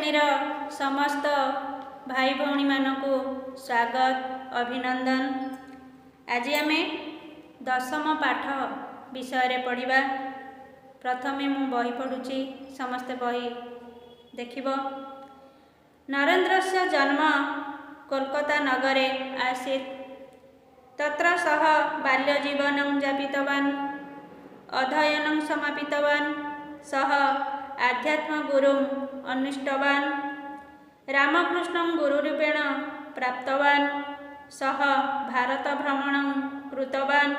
ଶ୍ରେଣୀର ସମସ୍ତ भाई भौणी मानकु स्वागत अभिनंदन। आज आमे दशम पाठ विषय रे पढ़िबा। प्रथमे मु बही पढ़ुची, समस्ते बही देखिब। नरेन्द्रस्य जन्म कोलकाता नगरे आसीत्। तत्र सः बाल्यजीवनं यापितवान्, अध्ययनं समापितवान्। सः आध्यात्मगुरुम् अन्विष्टवान्, रामकृष्णं गुरुरूपेण प्राप्तवान्। सः भारतभ्रमणं कृतवान्,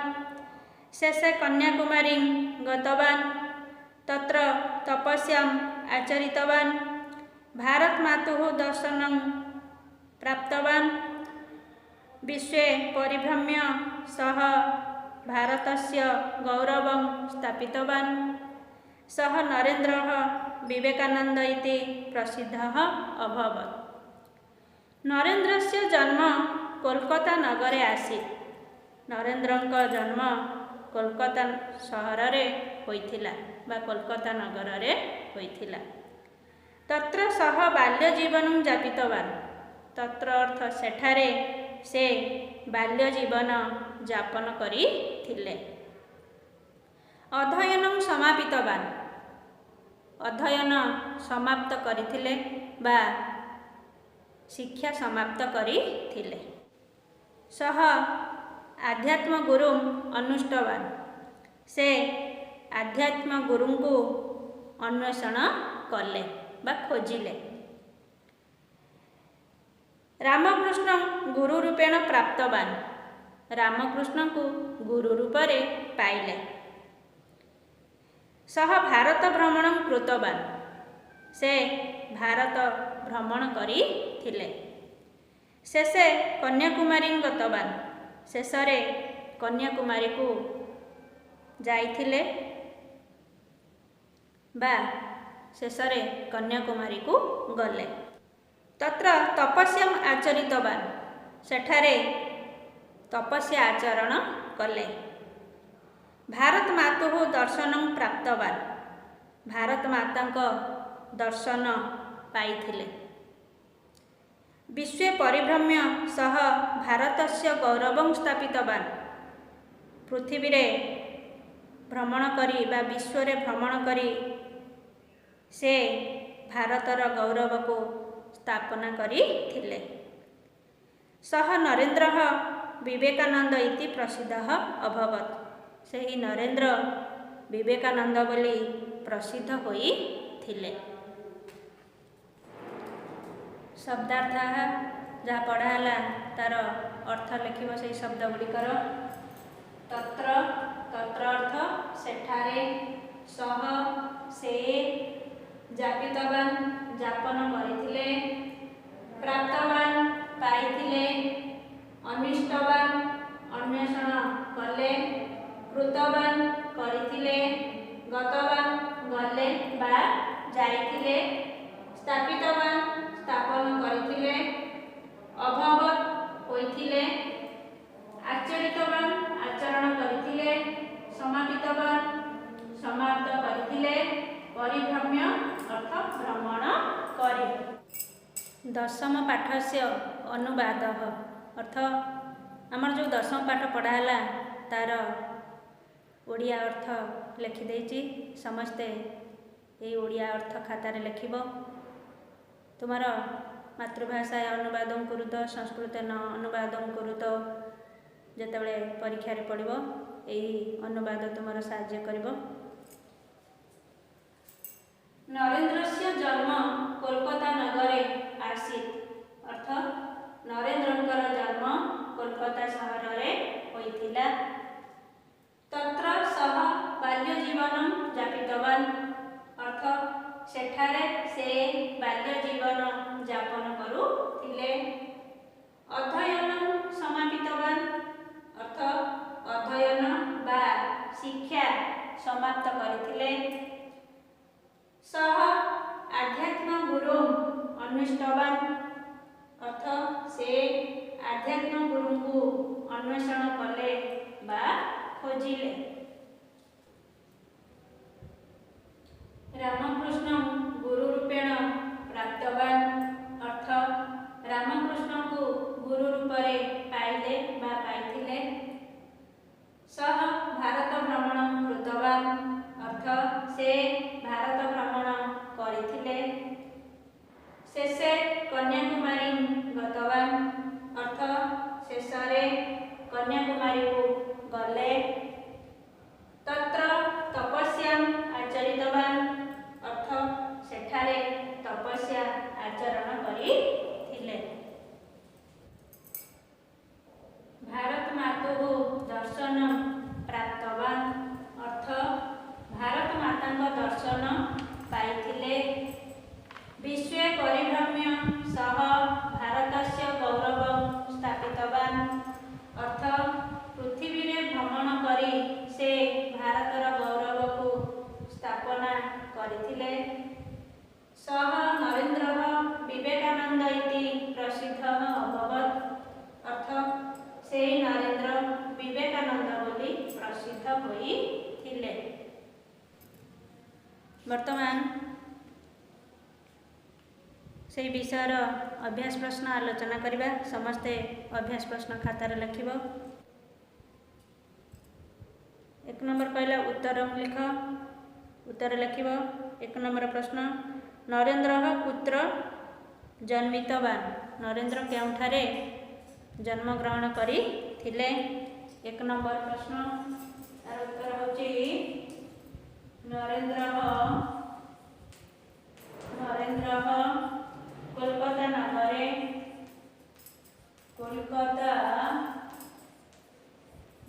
शेषे कन्याकुमारीं गतवान्, तत्र तपस्याम् आचरितवान्, भारतमातुः दर्शनं प्राप्तवान्। विश्वे परिभ्रम्य सः भारतस्य गौरवं स्थापितवान्। सः नरेन्द्रः विवेकानन्द इति प्रसिद्धः अभवत्। नरेन्द्रस्य जन्म कोलकाता नगरे आसीत्। नरेन्द्रଙ୍କ जन्म कोलकाता सहररे होइथिला बा कोलकाता नगररे होइथिला। तत्र सः बाल्यजीवनं यापितवान्। तत्र अर्थ सेठारे से बाल्यजीवन यापन करिथिले। अध्ययनं समापितवान्, अध्ययन समाप्त करिथिले बा शिक्षा समाप्त करिथिले। सः आध्यात्म गुरुम् अन्विष्टवान्, से आध्यात्म गुरुंकु अन्वेषण कले बा खोजिले। रामकृष्णं गुरुरूपेण प्राप्तवान्, रामकृष्णंकु गुरु रूपरे पाइले। सः भारत भ्रमणं कृतवान्, से भारत भ्रमण करिथिले। शेषे कन्याकुमारीं गतवान्, शेषरे कन्याकुमारी को जाइथिले बा शेषरे कन्याकुमारी को गले। तत्र तपस्याम् आचरितवान्, सेठारे तपस्या आचरण कले। भारत मातुः दर्शनं प्राप्तवान्, भारत मातांक दर्शन पाइथिले। विश्वे परिभ्रम्य सः भारतस्य गौरवं स्थापितवान्, पृथ्वी रे भ्रमण करी बा विश्व रे भ्रमण करी से भारतर गौरव को स्थापना करिथिले। सः नरेन्द्रः विवेकानंद इति प्रसिद्धः अभवत्। सेही नरेन्द्र विवेकानंद बोली प्रसिद्ध होइथिले। शब्दार्थ जहाँ पढ़ाला तार अर्थ लिखिब से शब्द गुड़िकर। तत्र, तत्र अर्थ सेठारे, सह से, यापितवान् यापन करिथिले, प्राप्तवान् पाइथिले, अन्विष्टवान् अन्वेषण कले, कृतवान् करिथिले, गतवान् गले बा जाइथिले, स्थापितवान् स्थापन करिथिले, अभवत् होइथिले, आचरितवान् आचरण करिथिले, समापितवान् समाप्त करिथिले, परिभ्रम्य अर्थ भ्रमण करि। दशम पाठस्य अनुवादः अर्थ आमर जो दशम पाठ पढ़ाला तार ओडिया अर्थ लिखि देछि। समस्ते ये ओडिया अर्थ खातार लिखिब। तुमार मातृभाषा अनुवाद करुत, संस्कृत न अनुवाद करुत, जेतेबेले परीक्षा रे पढ़िब यही अनुवाद तुमार साहाय्य करिब। नरेन्द्रस्य जन्म कोलकाता नगरे आसीत्। अर्थ नरेन्द्रंकर जन्म कोलकाता सहर रे होइथिला। तत्र सः बाल्यजीवनं यापितवान्। अर्थ सेठारे से बाल्यजीवन यापन करुथिले। अध्ययनं समापितवान्। अर्थ अध्ययन बा शिक्षा समाप्त करिथिले। सः आध्यात्म गुरुम् अन्विष्टवान्। अर्थ से आध्यात्म गुरुंकु अन्वेषण कले बा खोजिले। रामकृष्णं गुरुरूपेण प्राप्तवान्। वर्तमान से विषयर अभ्यास प्रश्न आलोचना करवा। समस्ते अभ्यास प्रश्न खातार लिखिब। 1 नंबर कहला उत्तर लिख। उत्तर लिखिब। 1 नंबर प्रश्न नरेंद्र पुत्र जन्मितवान नरेंद्र केउठारे जन्म ग्रहण करथिले। 1 नंबर प्रश्न तार उत्तर होची नरेंद्र कोलकाता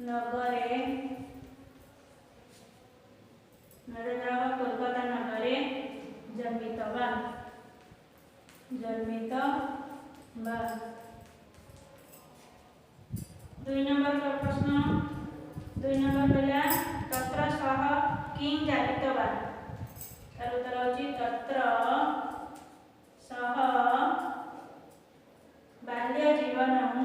नगरे नरेंद्र कोलकाता नगरे जन्मितवान 2 नंबर का प्रश्न 2 नंबर कहला तत्र सह किं जातितवान तार उत्तर होची तत्र सह बाल्य जीवनम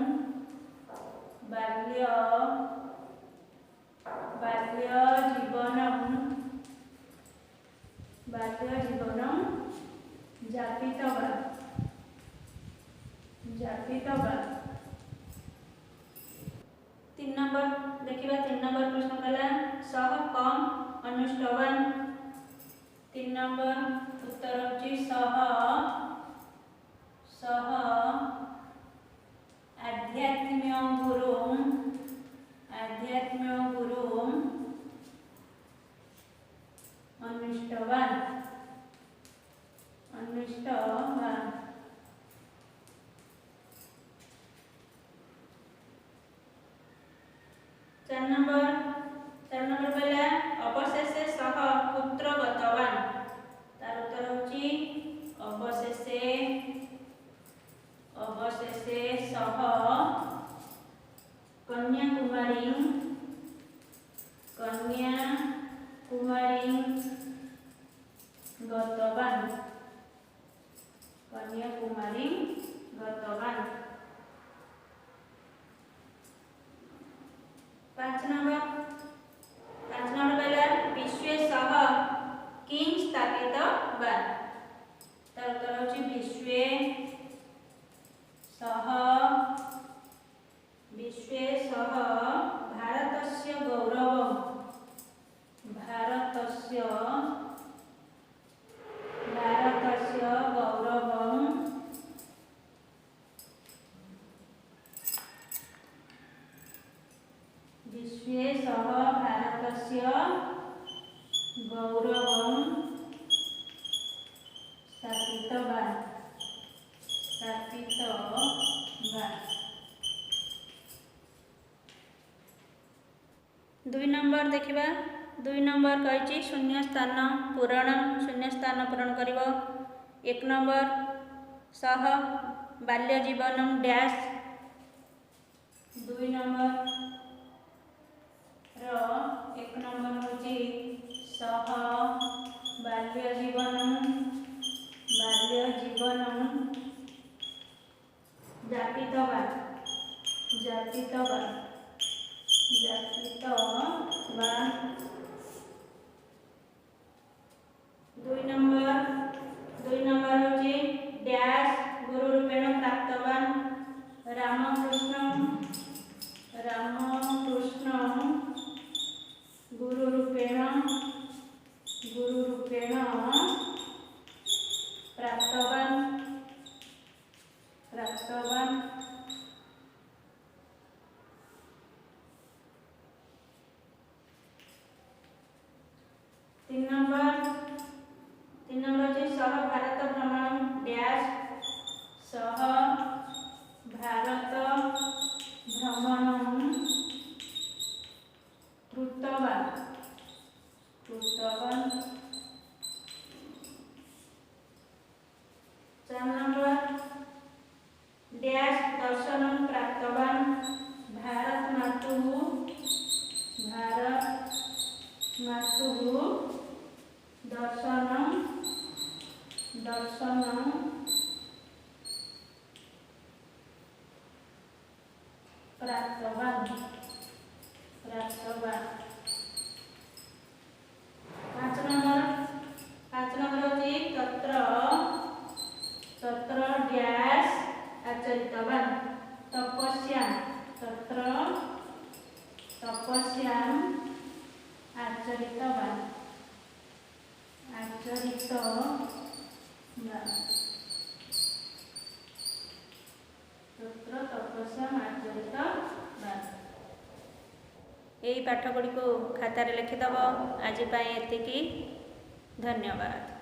जातितवान 3 नंबर देखिबा। 3 नंबर प्रश्न कहला सह कम अनुष्ठवान 3 नंबर उत्तर होची सह आध्यात्म्य गुरुम अनुष्ठवान 4 नंबर कहला अवशेषे सह पुत्र गतवान तार उत्तर होची अवशेषे सह कन्याकुमारी गतवान 5 नंबर कहला विश्वे सह किं स्थापितवान तार उत्तर होची विश्वे सह भारतस्य गौरवं विश्वे सह भारतस्य गौरवं स्थापितवान 2 नंबर देखिबा। 2 नंबर कहिची शून्य स्थान पूरण करिब। 1 नंबर सह बाल्य जीवनम डैश 2 नंबर 1 नंबर होची सह बाल्य जीवनम जातितवान 2 नंबर होची डैश गुरु रूपेण प्राप्तवान रामकृष्ण गुरु रूपेण प्राप्तवान 3 नंबर होची सह भारत भ्रमण डैश सह भारत भ्रमण कृतवान 4 नंबर डैश दर्शनं प्राप्तवान भारत मातुः दर्शनं प्राप्तवान 5 नंबर तत्र डैश आचरितवान् तपस्या तत्र तपस्याम् आचरितवान् तत्र तपस्याम् आचरितवान्। यही पाठ गुड़ी को खातार लिखिदेव। आज एतिकी। धन्यवाद।